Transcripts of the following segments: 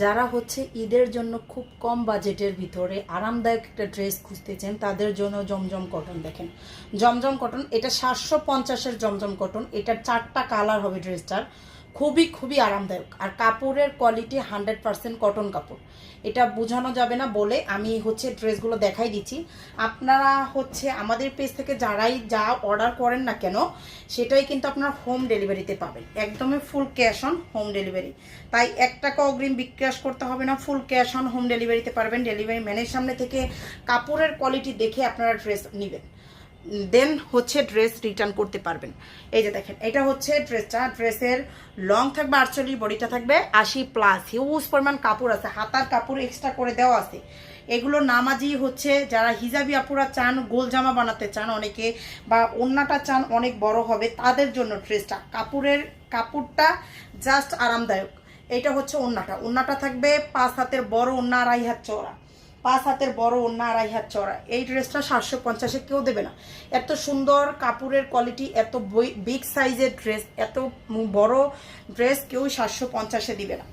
যারা হচ্ছে ঈদের জন্য খুব কম বাজেটের ভিতরে আরামদায়ক একটা ড্রেস খুঁজতেছেন তাদের জন্য জমজম কটন দেখেন। জমজম কটন, এটা 750-এর জমজম কটন। এটার 4টা কালার হবে ড্রেসটার। খুবই খুবই আরামদায়ক, আর কাপড়ের কোয়ালিটি 100% কটন কাপড়। এটা বোঝানো যাবে না বলে আমি হচ্ছে ড্রেসগুলো দেখাই দিচ্ছি। আপনারা হচ্ছে আমাদের পেজ থেকে যারাই যা অর্ডার করেন না কেন সেটাই কিন্তু আপনারা হোম ডেলিভারিতে পাবেন, একদমই full cash on home delivery. তাই 1 টাকা অগ্রিম বিকাশ করতে হবে না, ফুল ক্যাশ অন হোম ডেলিভারিতে পারবেন। ডেলিভারি ম্যানের সামনে থেকে কাপড়ের কোয়ালিটি দেখে আপনারা ড্রেস নেবেন, দেন হচ্ছে ড্রেস রিটার্ন করতে পারবেন। এই যে দেখেন, এটা হচ্ছে ড্রেসটা। ড্রেসের লং থাকবে 48, বডিটা থাকবে 80+। হিউজ পরিমাণ কাপড় আছে, হাতার কাপড় এক্সট্রা করে দেওয়া আছে। এগুলো নামাজি হচ্ছে যারা হিজাবি আপুরা চান, গোল জামা বানাতে চান অনেকে, বা ওড়নাটা চান অনেক বড় হবে, তাদের জন্য ড্রেসটা। কাপড়টা জাস্ট আরামদায়ক। এটা হচ্ছে ওড়নাটা। ওড়নাটা থাকবে 5 হাতের বড় ওড়না, 2.5 হাত চওড়া। 5 হাতের বড় ওড়না, 2.5 হাত চওড়া। এই ড্রেসটা 750-এ কেউ দেবে না। এত সুন্দর কাপড়ের কোয়ালিটি, এত বিগ সাইজের ড্রেস, এত বড় ড্রেস কেউ 750-এ দিবে না।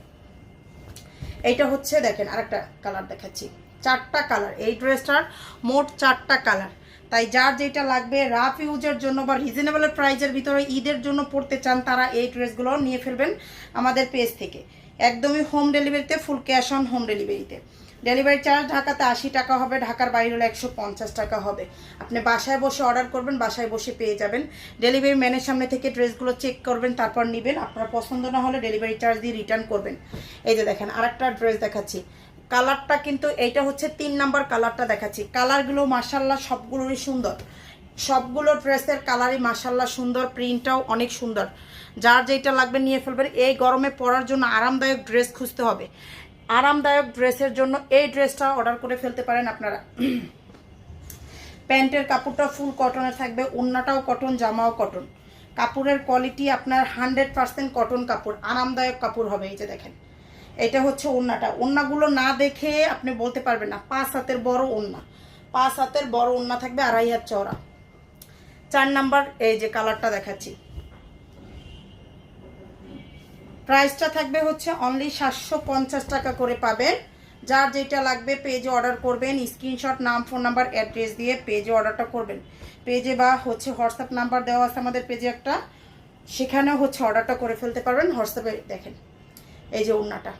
এইটা হচ্ছে দেখেন, আরেকটা কালার দেখাচ্ছি। 4টা কালার এই ড্রেসটার, মোট 4টা কালার। তাই যার যেটা লাগবে রাফ ইউজের জন্য বা রিজনেবল প্রাইজের ভিতরে ঈদের জন্য পড়তে চান, তারা এই ড্রেসগুলো নিয়ে ফেলবেন আমাদের পেজ থেকে। একদমই হোম ডেলিভারিতে, ফুল ক্যাশ অন হোম ডেলিভারিতে। ডেলিভারি চার্জ ঢাকাতে 80 টাকা হবে, ঢাকার বাইরে হলে 150 টাকা হবে। আপনি বাসায় বসে অর্ডার করবেন, বাসায় বসে পেয়ে যাবেন। ডেলিভারি ম্যানের সামনে থেকে ড্রেসগুলো চেক করবেন, তারপর নেবেন। আপনার পছন্দ না হলে ডেলিভারি চার্জ দিয়ে রিটার্ন করবেন। এই যে দেখেন, আরেকটা ড্রেস দেখাচ্ছি। কালারটা কিন্তু এইটা হচ্ছে 3 নাম্বার কালারটা দেখাচ্ছি। কালারগুলো মাশাল্লাহ সবগুলোই সুন্দর, সবগুলো ড্রেসের কালারই মাশাল্লাহ সুন্দর, প্রিন্টটাও অনেক সুন্দর। যার যেটা লাগবে নিয়ে ফেলবেন। এই গরমে পরার জন্য আরামদায়ক ড্রেস খুঁজতে হবে। আরামদায়ক ড্রেসের জন্য এই ড্রেসটা অর্ডার করে ফেলতে পারেন আপনারা। প্যান্টের কাপড়টা ফুল কটনের থাকবে, ওড়নাটাও কটন, জামাও কটন। কাপড়ের কোয়ালিটি আপনার 100% কটন কাপড়, আরামদায়ক কাপড় হবে। এই যে দেখেন, এটা হচ্ছে ওড়নাটা। ওড়নাগুলো না দেখে আপনি বলতে পারবেন না। 5 হাতের বড় ওড়না, 5 হাতের বড় ওড়না থাকবে, 2.5 হাত চওড়া। 4 নাম্বার এই যে কালারটা দেখাচ্ছি। প্রাইসটা থাকবে হচ্ছে অনলি 750 টাকা করে পাবেন। যার যেটা লাগবে পেজে অর্ডার করবেন, স্ক্রিনশট, নাম, ফোন নাম্বার, অ্যাড্রেস দিয়ে পেজে অর্ডারটা করবেন। পেজে বা হচ্ছে হোয়াটসঅ্যাপ নাম্বার দেওয়া আছে আমাদের পেজে একটা, সেখানেও হচ্ছে অর্ডারটা করে ফেলতে পারবেন হোয়াটসঅ্যাপে। দেখেন এই যে ওড়নাটা,